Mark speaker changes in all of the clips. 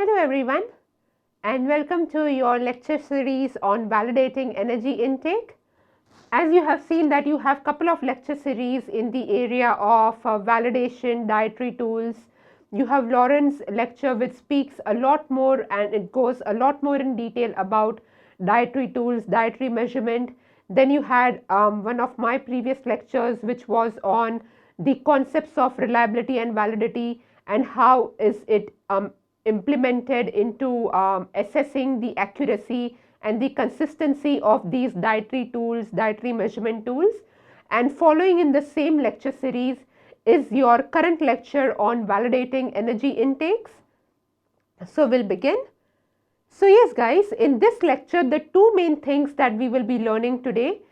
Speaker 1: Hello everyone and welcome to your lecture series on validating energy intake. As you have seen that you have couple of lecture series in the area of validation, dietary tools. You have Lauren's lecture which speaks a lot more and it goes a lot more in detail about dietary tools, dietary measurement. Then you had one of my previous lectures which was on the concepts of reliability and validity and how is it implemented into assessing the accuracy and the consistency of these dietary tools, dietary measurement tools. And following in the same lecture series is your current lecture on validating energy intakes. So we'll begin. So yes guys, in this lecture the two main things that we will be learning today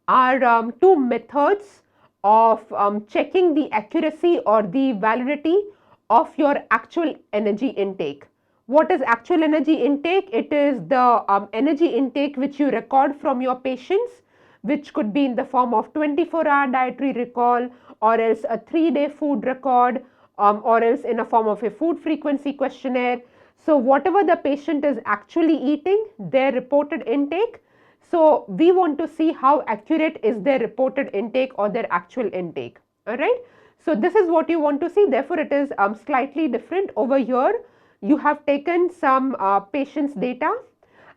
Speaker 1: are two methods of checking the accuracy or the validity of your actual energy intake. What is actual energy intake? It is the energy intake which you record from your patients, which could be in the form of 24-hour dietary recall or else a 3-day food record or else in a form of a food frequency questionnaire. So whatever the patient is actually eating, their reported intake. So we want to see how accurate is their reported intake or their actual intake. Alright. So this is what you want to see. Therefore it is slightly different. Over here you have taken some patient's data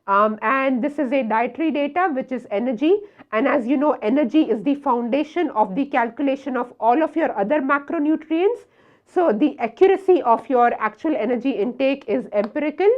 Speaker 1: and this is a dietary data which is energy, and as you know energy is the foundation of the calculation of all of your other macronutrients. So the accuracy of your actual energy intake is empirical.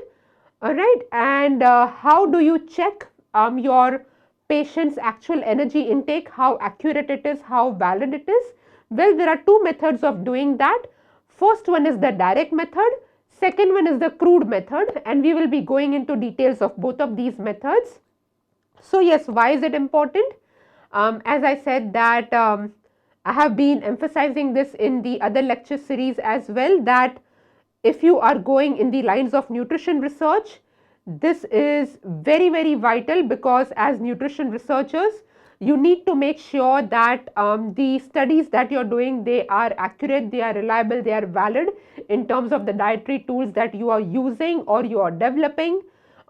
Speaker 1: Alright, and how do you check your patient's actual energy intake, how accurate it is, how valid it is? Well, there are two methods of doing that. First one is the direct method, second one is the crude method, and we will be going into details of both of these methods. So yes, why is it important? As I said that I have been emphasizing this in the other lecture series as well, that if you are going in the lines of nutrition research, this is very vital, because as nutrition researchers you need to make sure that the studies that you are doing, they are accurate, they are reliable, they are valid in terms of the dietary tools that you are using or you are developing.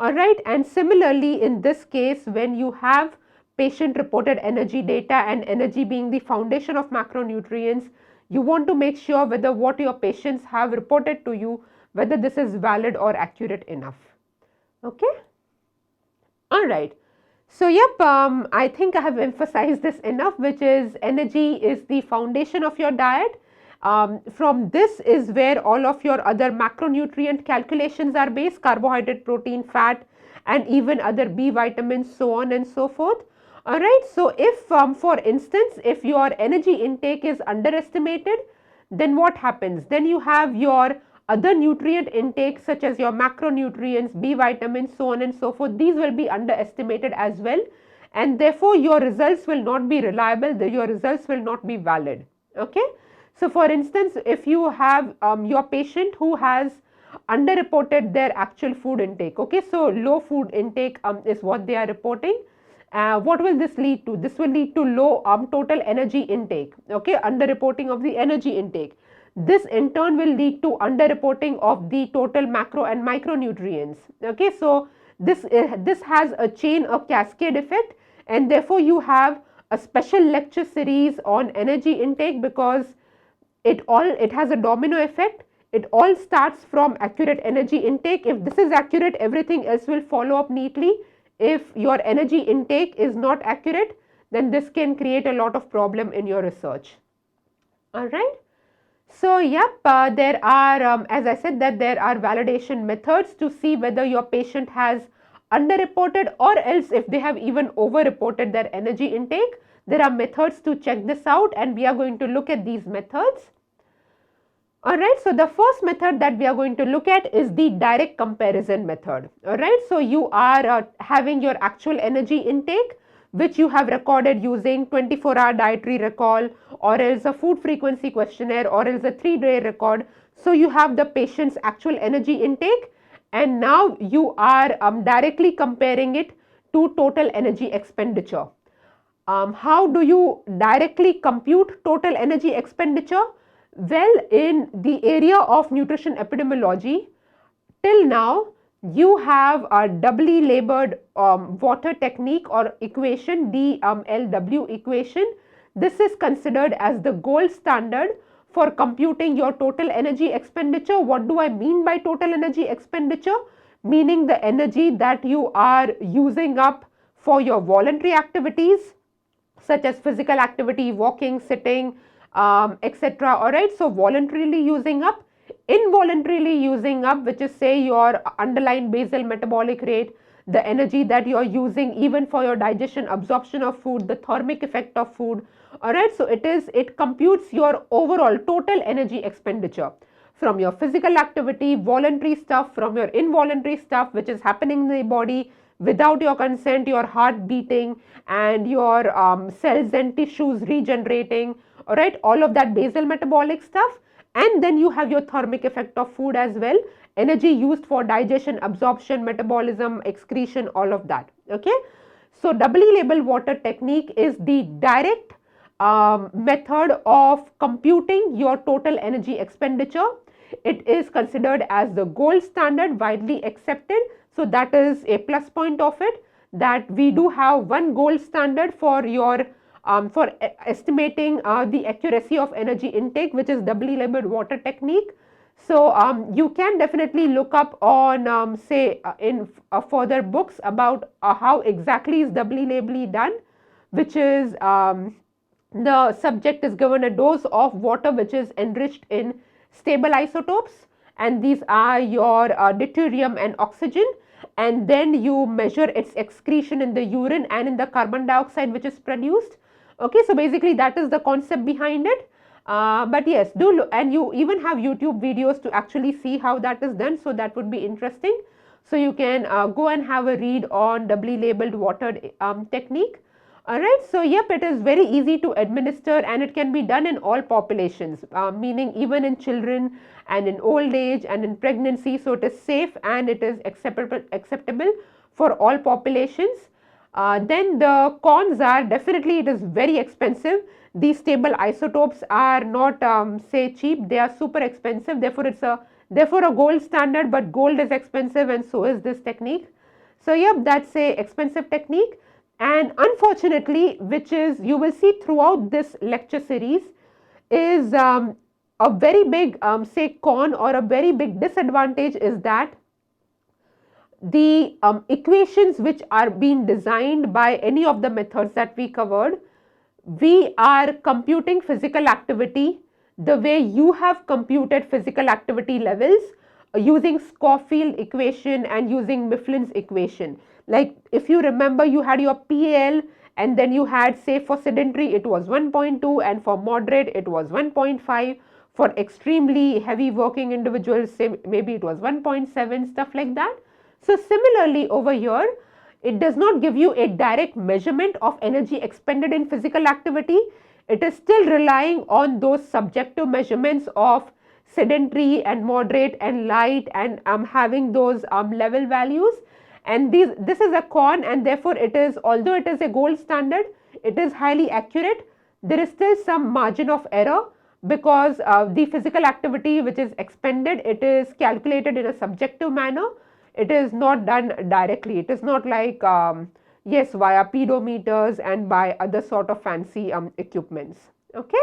Speaker 1: Alright, and similarly in this case, when you have patient reported energy data and energy being the foundation of macronutrients, you want to make sure whether what your patients have reported to you, whether this is valid or accurate enough. Okay. Alright. So yep, I think I have emphasized this enough, which is energy is the foundation of your diet. From this is where all of your other macronutrient calculations are based: carbohydrate, protein, fat, and even other B vitamins, so on and so forth. Alright, so if for instance, if your energy intake is underestimated, then what happens? Then you have your other nutrient intake such as your macronutrients, B vitamins, so on and so forth. These will be underestimated as well, and therefore your results will not be reliable, your results will not be valid. Okay. So for instance, if you have your patient who has underreported their actual food intake, okay, so low food intake is what they are reporting. What will this lead to? This will lead to low total energy intake, okay, underreporting of the energy intake. This in turn will lead to underreporting of the total macro and micronutrients. Okay, so this has a chain, a cascade effect, and therefore you have a special lecture series on energy intake, because it has a domino effect. It all starts from accurate energy intake. If this is accurate, everything else will follow up neatly. If your energy intake is not accurate, then this can create a lot of problem in your research. All right. So yep, there are, as I said, that there are validation methods to see whether your patient has underreported, or else if they have even overreported their energy intake. There are methods to check this out, and we are going to look at these methods. Alright, so the first method that we are going to look at is the direct comparison method. Alright, so you are having your actual energy intake, which you have recorded using 24-hour dietary recall, or else a food frequency questionnaire, or else a 3-day record. So you have the patient's actual energy intake, and now you are directly comparing it to total energy expenditure. How do you directly compute total energy expenditure? Well, in the area of nutrition epidemiology, till now you have a doubly labeled water technique or equation, Dlw equation. This is considered as the gold standard for computing your total energy expenditure. What do I mean by total energy expenditure? Meaning the energy that you are using up for your voluntary activities such as physical activity, walking, sitting, etc. Alright, so voluntarily using up, involuntarily using up, which is say your underlying basal metabolic rate, the energy that you are using even for your digestion, absorption of food, the thermic effect of food. Alright, so it computes your overall total energy expenditure from your physical activity, voluntary stuff, from your involuntary stuff which is happening in the body without your consent, your heart beating and your cells and tissues regenerating, alright, all of that basal metabolic stuff. And then you have your thermic effect of food as well, energy used for digestion, absorption, metabolism, excretion, all of that. Okay, so doubly labeled water technique is the direct method of computing your total energy expenditure. It is considered as the gold standard, widely accepted. So that is a plus point of it, that we do have one gold standard for your estimating the accuracy of energy intake, which is doubly labeled water technique. So you can definitely look up on say in further books about how exactly is doubly labelly done, which is the subject is given a dose of water which is enriched in stable isotopes, and these are your deuterium and oxygen, and then you measure its excretion in the urine and in the carbon dioxide which is produced. Okay, so basically that is the concept behind it. But yes, do look, and you even have YouTube videos to actually see how that is done, so that would be interesting. So you can go and have a read on doubly labeled water technique. Alright, so yep, it is very easy to administer and it can be done in all populations, meaning even in children and in old age and in pregnancy. So it is safe and it is acceptable for all populations. Then the cons are definitely it is very expensive. These stable isotopes are not say cheap, they are super expensive. Therefore it's a gold standard, but gold is expensive and so is this technique. So yep, that's a expensive technique. And unfortunately, which is you will see throughout this lecture series, is a very big say con or a very big disadvantage is that the equations which are being designed by any of the methods that we covered, we are computing physical activity the way you have computed physical activity levels using Schofield equation and using Mifflin's equation. Like if you remember, you had your PAL and then you had say for sedentary it was 1.2 and for moderate it was 1.5, for extremely heavy working individuals say maybe it was 1.7, stuff like that. So similarly over here, it does not give you a direct measurement of energy expended in physical activity. It is still relying on those subjective measurements of sedentary and moderate and light and having those level values. And this is a con, and therefore it is, although it is a gold standard, it is highly accurate. There is still some margin of error because the physical activity which is expended, it is calculated in a subjective manner. It is not done directly. It is not like yes, via pedometers and by other sort of fancy equipments. Okay.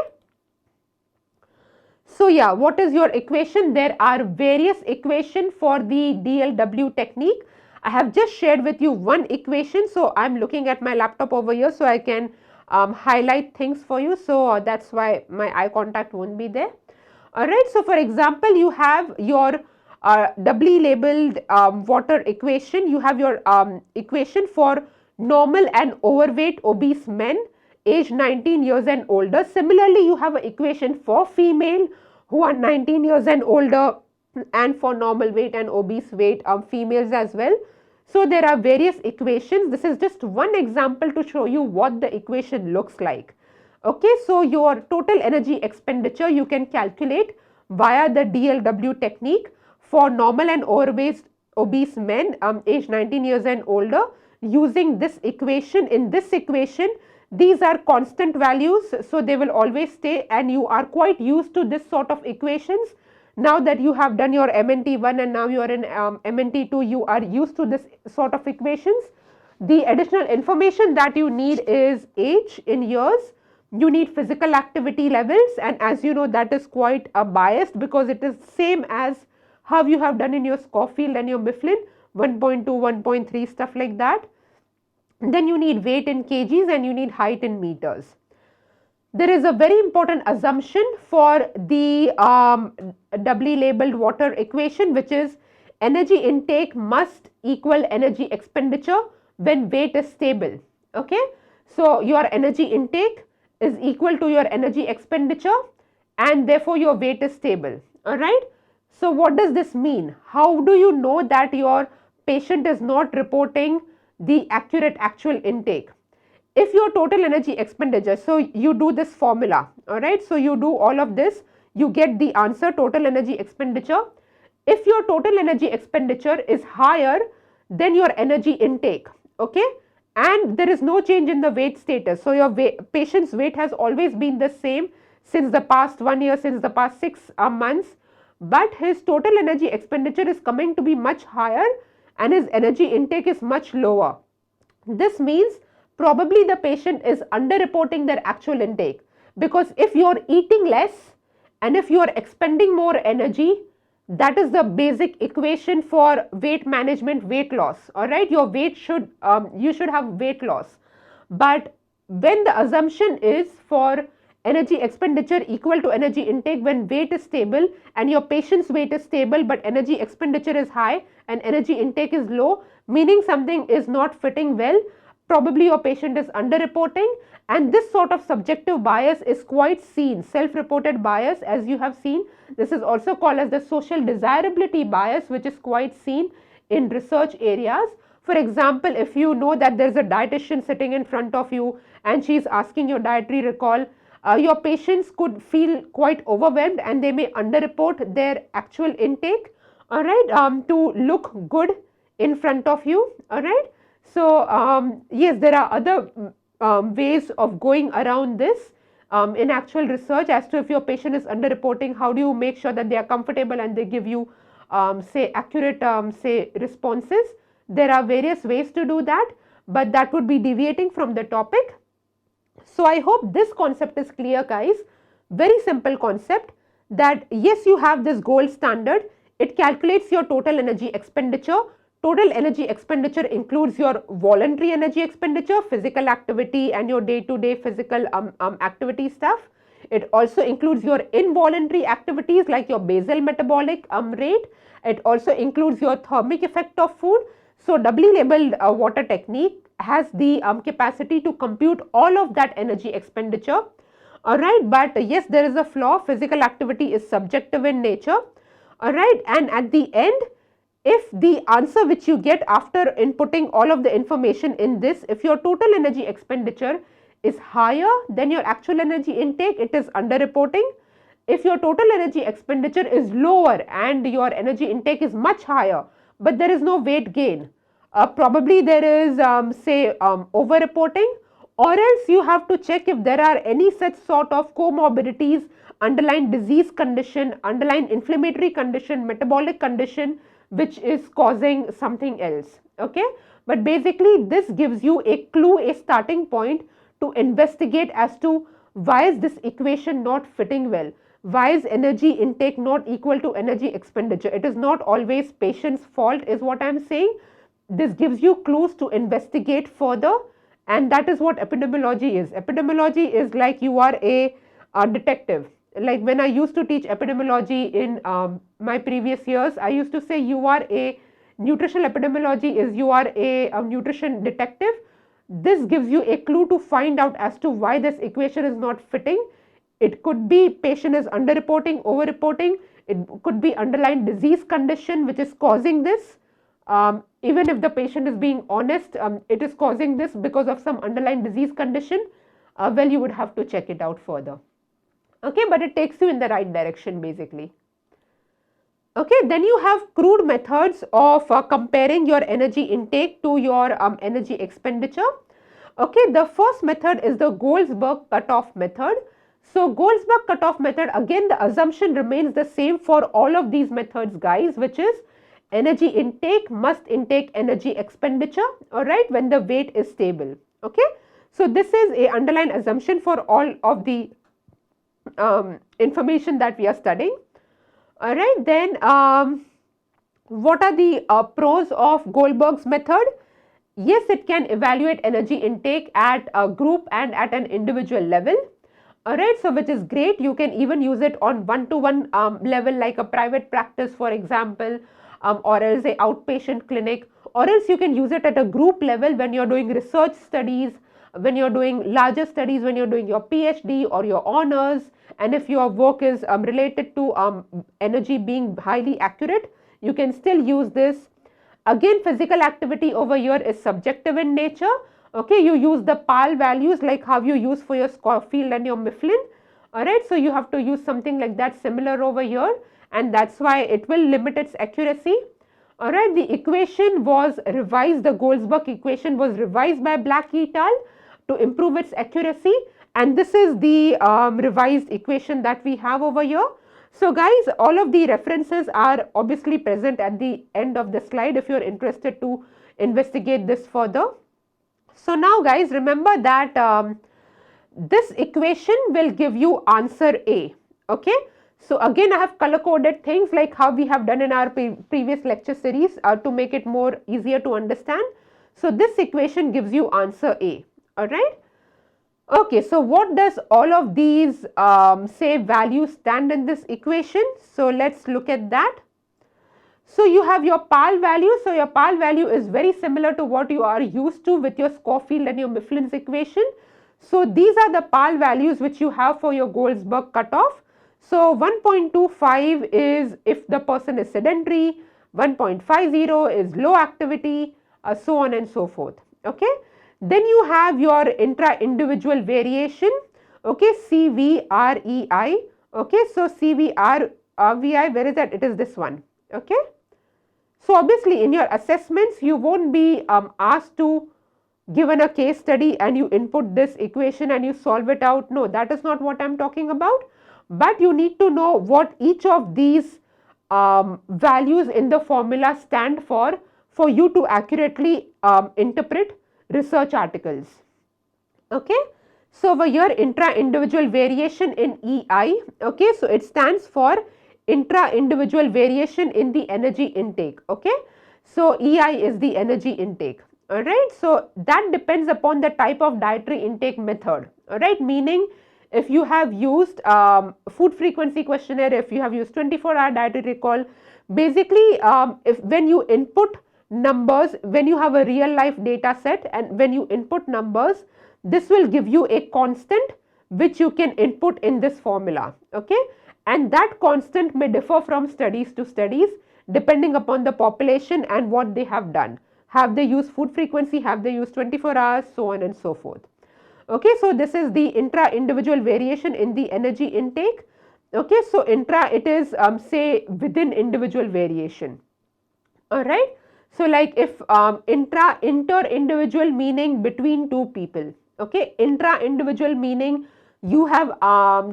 Speaker 1: So yeah, what is your equation? There are various equations for the Dlw technique. I have just shared with you one equation. So I am looking at my laptop over here so I can highlight things for you. So that's why my eye contact won't be there. Alright, so for example, you have your doubly labeled water equation. You have your equation for normal and overweight obese men age 19 years and older. Similarly, you have an equation for female who are 19 years and older and for normal weight and obese weight females as well. So there are various equations. This is just one example to show you what the equation looks like. Okay, so your total energy expenditure you can calculate via the Dlw technique for normal and overweight obese men age 19 years and older using this equation. In this equation, these are constant values, so they will always stay, and you are quite used to this sort of equations. Now that you have done your MNT1 and now you are in MNT2, you are used to this sort of equations. The additional information that you need is age in years. You need physical activity levels, and as you know, that is quite biased because it is same as how you have done in your Schofield and your Mifflin, 1.2, 1.3, stuff like that. Then you need weight in kgs and you need height in meters. There is a very important assumption for the doubly labeled water equation, which is energy intake must equal energy expenditure when weight is stable. Okay, so your energy intake is equal to your energy expenditure and therefore your weight is stable. Alright. So what does this mean? How do you know that your patient is not reporting the accurate actual intake? If your total energy expenditure, so you do this formula, alright, so you do all of this, you get the answer, total energy expenditure. If your total energy expenditure is higher than your energy intake, okay, and there is no change in the weight status, so your patient's weight has always been the same since the past 1 year, since the past 6 months, but his total energy expenditure is coming to be much higher and his energy intake is much lower. This means probably the patient is underreporting their actual intake, because if you are eating less and if you are expending more energy, that is the basic equation for weight management, weight loss. Alright, your weight should, you should have weight loss. But when the assumption is for energy expenditure equal to energy intake when weight is stable and your patient's weight is stable but energy expenditure is high and energy intake is low, meaning something is not fitting well, probably your patient is underreporting, and this sort of subjective bias is quite seen, self-reported bias, as you have seen. This is also called as the social desirability bias, which is quite seen in research areas. For example, if you know that there is a dietitian sitting in front of you and she is asking your dietary recall, your patients could feel quite overwhelmed and they may underreport their actual intake, alright, to look good in front of you, alright. So, yes, there are other ways of going around this in actual research as to if your patient is underreporting, how do you make sure that they are comfortable and they give you say accurate say responses. There are various ways to do that, but that would be deviating from the topic. So, I hope this concept is clear, guys. Very simple concept that yes, you have this gold standard. It calculates your total energy expenditure. Total energy expenditure includes your voluntary energy expenditure, physical activity and your day-to-day physical activity stuff. It also includes your involuntary activities like your basal metabolic rate. It also includes your thermic effect of food. So, doubly labeled water technique has the capacity to compute all of that energy expenditure. Alright, but yes, there is a flaw. Physical activity is subjective in nature. Alright, and at the end, if the answer which you get after inputting all of the information in this, if your total energy expenditure is higher than your actual energy intake, it is underreporting. If your total energy expenditure is lower and your energy intake is much higher, but there is no weight gain, probably there is say overreporting, or else you have to check if there are any such sort of comorbidities, underlying disease condition, underlying inflammatory condition, metabolic condition, which is causing something else. Okay, but basically this gives you a clue, a starting point to investigate as to why is this equation not fitting well, why is energy intake not equal to energy expenditure. It is not always patient's fault is what I am saying. This gives you clues to investigate further, and that is what epidemiology is. Epidemiology is like you are a detective. Like when I used to teach epidemiology in my previous years, I used to say you are a nutritional epidemiology is you are a nutrition detective. This gives you a clue to find out as to why this equation is not fitting. It could be patient is underreporting, overreporting. It could be underlying disease condition which is causing this. Even if the patient is being honest, it is causing this because of some underlying disease condition. Well, you would have to check it out further. Okay, but it takes you in the right direction basically. Okay, then you have crude methods of comparing your energy intake to your energy expenditure. Okay, the first method is the Goldsberg cutoff method. So Goldsberg cutoff method, again the assumption remains the same for all of these methods guys, which is energy intake must intake energy expenditure, alright, when the weight is stable. Okay. So this is a underlying assumption for all of the information that we are studying. Alright, then what are the pros of Goldberg's method? Yes, it can evaluate energy intake at a group and at an individual level. Alright, so which is great. You can even use it on one-to-one level, like a private practice, for example, or else a outpatient clinic, or else you can use it at a group level when you're doing research studies, when you're doing larger studies, when you're doing your PhD or your honors, and if your work is related to energy being highly accurate, you can still use this. Again, physical activity over here is subjective in nature. Okay, you use the PAL values like how you use for your Schofield and your Mifflin. Alright, so you have to use something like that similar over here, and that's why it will limit its accuracy. Alright, the equation was revised, the Goldsberg equation was revised by Black et al. To improve its accuracy, and this is the revised equation that we have over here. So guys, all of the references are obviously present at the end of the slide if you are interested to investigate this further. So now guys, remember that this equation will give you answer A. Okay. So again, I have color coded things like how we have done in our previous lecture series to make it more easier to understand. So this equation gives you answer A. Alright. Okay, so what does all of these say values stand in this equation? So let's look at that. So you have your PAL value. So your PAL value is very similar to what you are used to with your Schofield and your Mifflin's equation. So these are the PAL values which you have for your Goldsberg cutoff. So 1.25 is if the person is sedentary, 1.50 is low activity, so on and so forth. Okay. Then you have your intra-individual variation, okay, CVREI, okay, so CVRVI, where is that? It is this one, okay. So obviously in your assessments, you won't be asked to given a case study and you input this equation and you solve it out. No, that is not what I am talking about, but you need to know what each of these values in the formula stand for you to accurately interpret research articles. Okay, so over here intra-individual variation in EI, okay, so it stands for intra-individual variation in the energy intake. Okay, so EI is the energy intake. Alright, so that depends upon the type of dietary intake method. Alright, meaning if you have used food frequency questionnaire, if you have used 24-hour dietary recall, basically if when you input numbers, when you have a real life data set and when you input numbers, this will give you a constant which you can input in this formula. Okay, and that constant may differ from studies to studies depending upon the population and what they have done. Have they used food frequency, have they used 24 hours, so on and so forth. Okay, so this is the intra-individual variation in the energy intake. Okay, so intra, it is say within individual variation. Alright. So like if inter-individual meaning between two people, okay, intra-individual meaning you have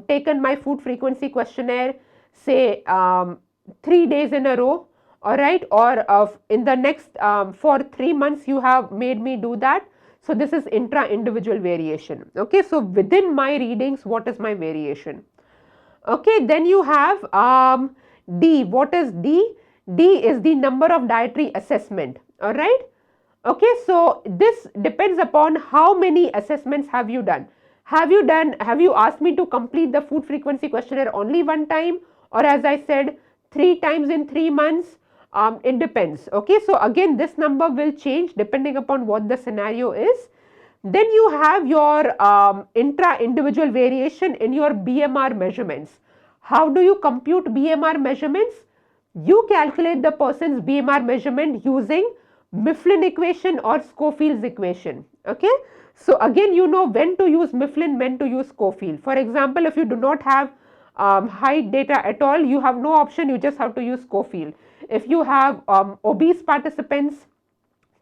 Speaker 1: taken my food frequency questionnaire, say 3 days in a row, alright, or in the next for 3 months you have made me do that. So this is intra-individual variation. Okay, so within my readings, what is my variation? Okay, then you have D. What is D? D is the number of dietary assessment. Alright. Okay, so this depends upon how many assessments have you done. Have you asked me to complete the food frequency questionnaire only one time, or as I said 3 times in 3 months? It depends. Okay, so again this number will change depending upon what the scenario is. Then you have your intra-individual variation in your BMR measurements. How do you compute BMR measurements? You calculate the person's BMR measurement using Mifflin equation or Schofield's equation. Okay, so again you know when to use Mifflin, when to use Schofield. For example, if you do not have height data at all, you have no option, you just have to use Schofield. If you have obese participants,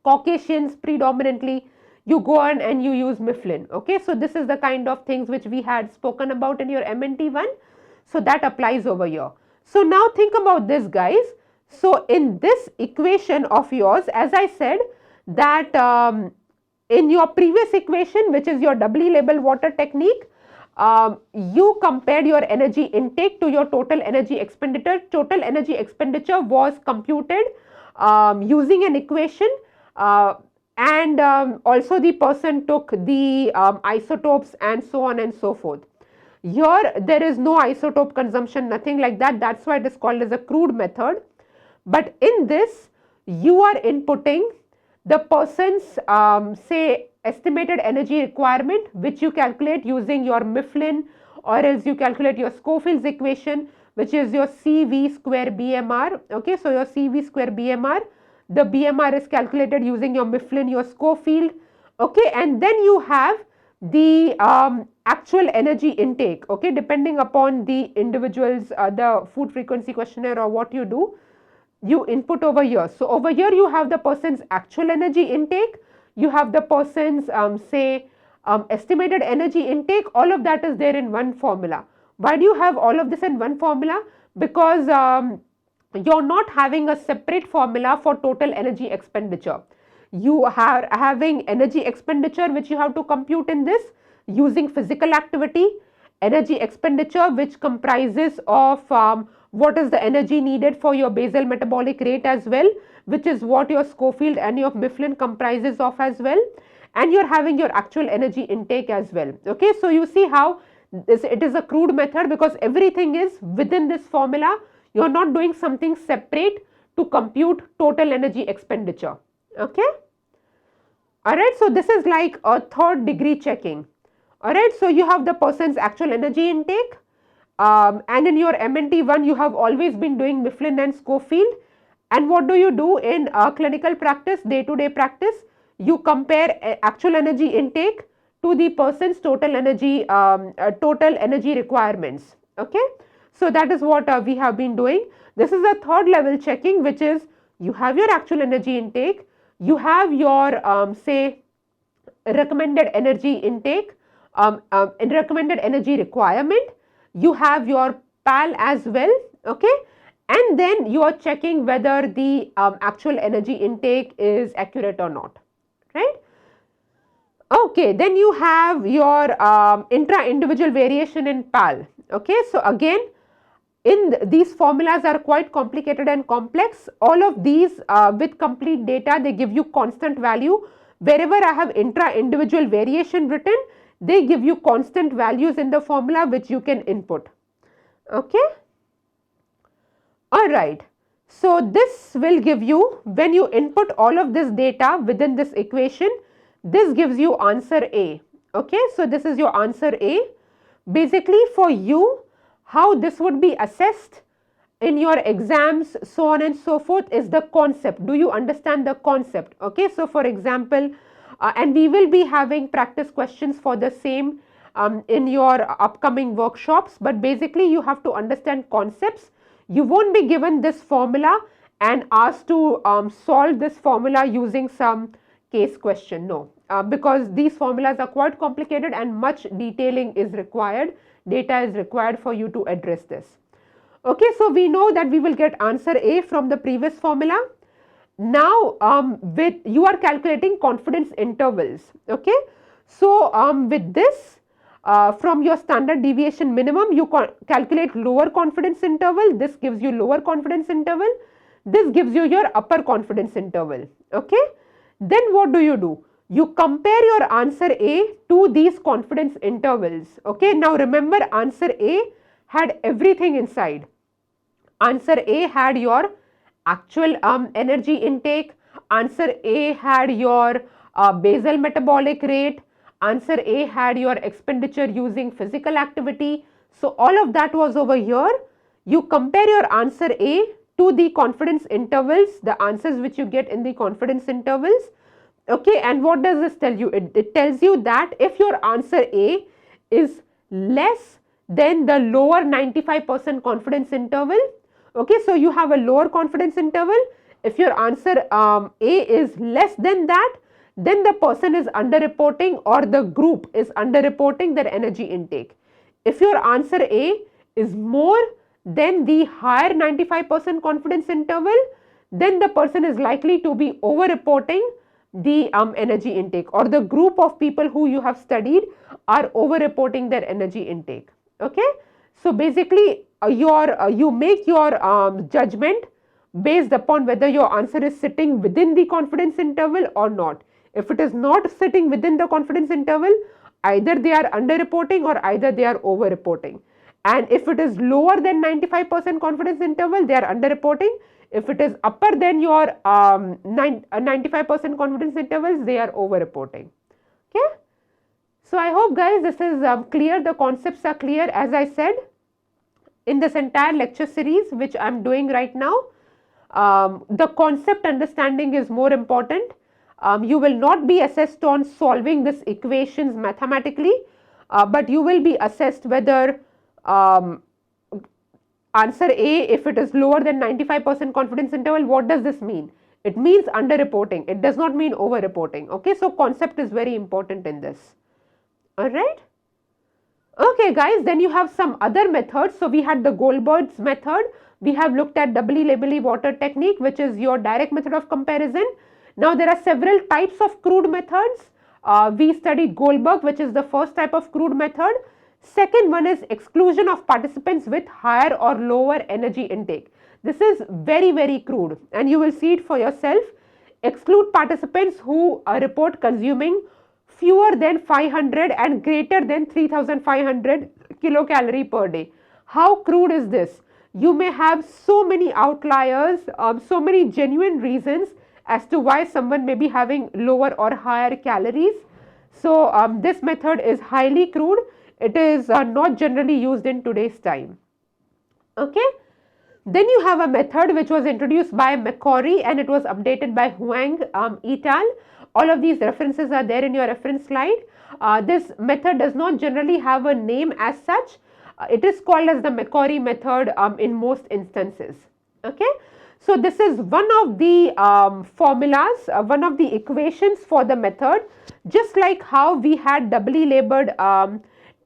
Speaker 1: Caucasians predominantly, you go on and you use Mifflin. Okay, so this is the kind of things which we had spoken about in your MNT one. So that applies over here. So now think about this, guys. So in this equation of yours, as I said that in your previous equation, which is your doubly labeled water technique, you compared your energy intake to your total energy expenditure. Total energy expenditure was computed using an equation, and also the person took the isotopes and so on and so forth. Here there is no isotope consumption, nothing like that. That's why it is called as a crude method. But in this, you are inputting the person's say estimated energy requirement, which you calculate using your Mifflin, or else you calculate your Schofield's equation, which is your CV square BMR. Okay, so your CV square BMR, the BMR is calculated using your Mifflin, your Schofield. Okay, and then you have the actual energy intake. Okay, depending upon the individual's the food frequency questionnaire or what you do, you input over here. So over here you have the person's actual energy intake, you have the person's say estimated energy intake. All of that is there in one formula. Why do you have all of this in one formula? Because you're not having a separate formula for total energy expenditure. You are having energy expenditure which you have to compute in this using physical activity, energy expenditure which comprises of what is the energy needed for your basal metabolic rate as well, which is what your Schofield and your Mifflin comprises of as well, and you're having your actual energy intake as well. Okay, so you see how it is a crude method, because everything is within this formula. You're not doing something separate to compute total energy expenditure. Okay, alright, so this is like a third degree checking. Alright, so you have the person's actual energy intake, and in your MNT one you have always been doing Mifflin and Schofield. And what do you do in clinical practice, day-to-day practice? You compare actual energy intake to the person's total energy requirements. Okay, so that is what we have been doing. This is a third level checking, which is you have your actual energy intake, you have your say recommended energy intake, recommended energy requirement, you have your PAL as well. Okay, and then you are checking whether the actual energy intake is accurate or not, right? Okay, then you have your intra individual variation in PAL. Okay, so again these formulas are quite complicated and complex. All of these with complete data, they give you constant value. Wherever I have intra individual variation written, they give you constant values in the formula which you can input. Okay, alright. So this will give you, when you input all of this data within this equation, this gives you answer A. Okay, so this is your answer A. Basically for you, how this would be assessed in your exams, so on and so forth, is the concept. Do you understand the concept? Okay, so for example, and we will be having practice questions for the same in your upcoming workshops, but basically you have to understand concepts. You won't be given this formula and asked to solve this formula using some case question, no, because these formulas are quite complicated and much detailing is required, data is required for you to address this. Okay, so we know that we will get answer A from the previous formula. Now with you are calculating confidence intervals. Okay, so with this from your standard deviation minimum, you calculate lower confidence interval. This gives you lower confidence interval, this gives you your upper confidence interval. Okay, then what do? You compare your answer A to these confidence intervals. Okay, now remember, answer A had everything inside. Answer A had your actual energy intake, answer A had your basal metabolic rate, answer A had your expenditure using physical activity. So all of that was over here. You compare your answer A to the confidence intervals, the answers which you get in the confidence intervals. Okay, and what does this tell you? It tells you that if your answer A is less than the lower 95% confidence interval, okay, so you have a lower confidence interval. If your answer A is less than that, then the person is underreporting or the group is underreporting their energy intake. If your answer A is more than the higher 95% confidence interval, then the person is likely to be over-reporting the energy intake, or the group of people who you have studied are over-reporting their energy intake. Okay, so basically you make your judgment based upon whether your answer is sitting within the confidence interval or not. If it is not sitting within the confidence interval, either they are under-reporting or either they are over-reporting. And if it is lower than 95% confidence interval, they are under-reporting. If it is upper than your 95% confidence intervals, they are over-reporting. Okay. So I hope guys this is clear, the concepts are clear. As I said, in this entire lecture series which I am doing right now, the concept understanding is more important. You will not be assessed on solving these equations mathematically, but you will be assessed whether answer A, if it is lower than 95% confidence interval, what does this mean? It means under-reporting. It does not mean over-reporting. Okay, so concept is very important in this. Alright. Okay guys, then you have some other methods. So we had the Goldsberg's method. We have looked at doubly labelly water technique, which is your direct method of comparison. Now there are several types of crude methods. We studied Goldsberg, which is the first type of crude method. Second one is exclusion of participants with higher or lower energy intake. This is very crude and you will see it for yourself. Exclude participants who report consuming fewer than 500 and greater than 3500 kilocalorie per day. How crude is this? You may have so many outliers, so many genuine reasons as to why someone may be having lower or higher calories. So this method is highly crude. It is not generally used in today's time. Okay. Then you have a method which was introduced by Mercury and it was updated by Huang et al. All of these references are there in your reference slide. This method does not generally have a name as such. It is called as the Mercury method in most instances. Okay. So this is one of the formulas, one of the equations for the method, just like how we had doubly labeled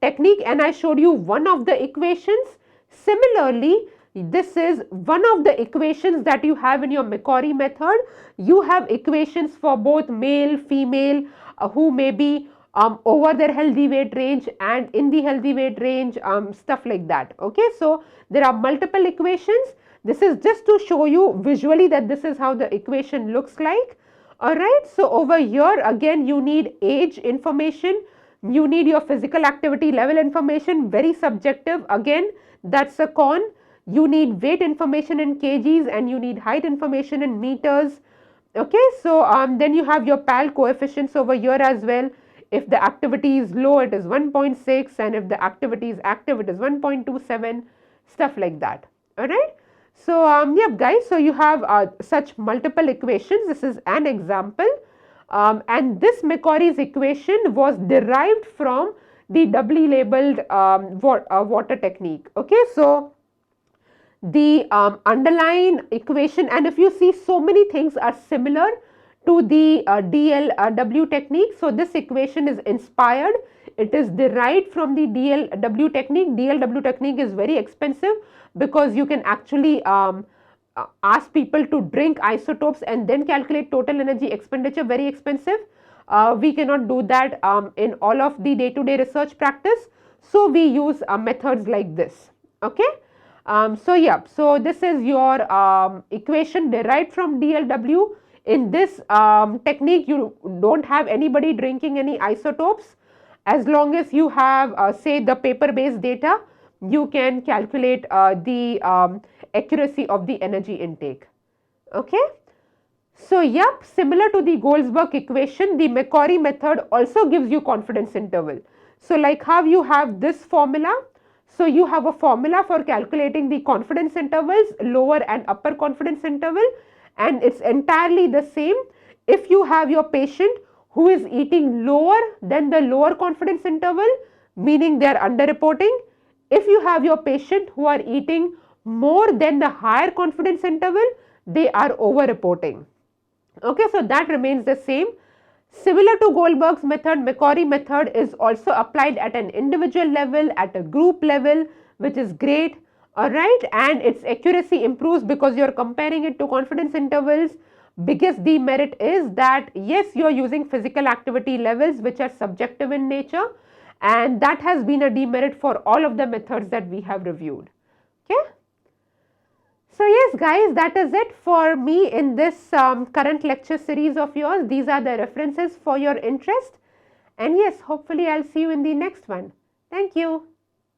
Speaker 1: technique and I showed you one of the equations. Similarly, this is one of the equations that you have in your Mercury method. You have equations for both male, female, who may be over their healthy weight range and in the healthy weight range, stuff like that. Okay, so there are multiple equations. This is just to show you visually that this is how the equation looks like. Alright, so over here again you need age information. You need your physical activity level information, very subjective. Again, that's a con. You need weight information in kgs and you need height information in meters. Okay, so then you have your PAL coefficients over here as well. If the activity is low, it is 1.6 and if the activity is active, it is 1.27, stuff like that. Alright. So, yep guys, so you have such multiple equations. This is an example. And this Mercury's equation was derived from the doubly labeled water technique. Okay, so the underlying equation, and if you see, so many things are similar to the Dlw technique. So this equation is inspired. It is derived from the Dlw technique. Dlw technique is very expensive because you can actually ask people to drink isotopes and then calculate total energy expenditure. Very expensive. We cannot do that in all of the day-to-day research practice. So we use methods like this. Okay. So yeah, so this is your equation derived from Dlw. In this technique, you don't have anybody drinking any isotopes. As long as you have say the paper-based data, you can calculate the accuracy of the energy intake. Okay. So yep, similar to the Goldsberg equation, the Mercury method also gives you confidence interval. So like how you have this formula, so you have a formula for calculating the confidence intervals, lower and upper confidence interval, and it's entirely the same if you have your patient who is eating lower than the lower confidence interval, meaning they are underreporting. If you have your patient who are eating more than the higher confidence interval, they are over-reporting. Okay, so that remains the same. Similar to Goldberg's method, Mercury method is also applied at an individual level, at a group level, which is great, alright, and its accuracy improves because you are comparing it to confidence intervals. Biggest demerit is that yes, you are using physical activity levels which are subjective in nature, and that has been a demerit for all of the methods that we have reviewed. Okay. So yes guys, that is it for me in this current lecture series of yours. These are the references for your interest, and yes, hopefully I'll see you in the next one. Thank you.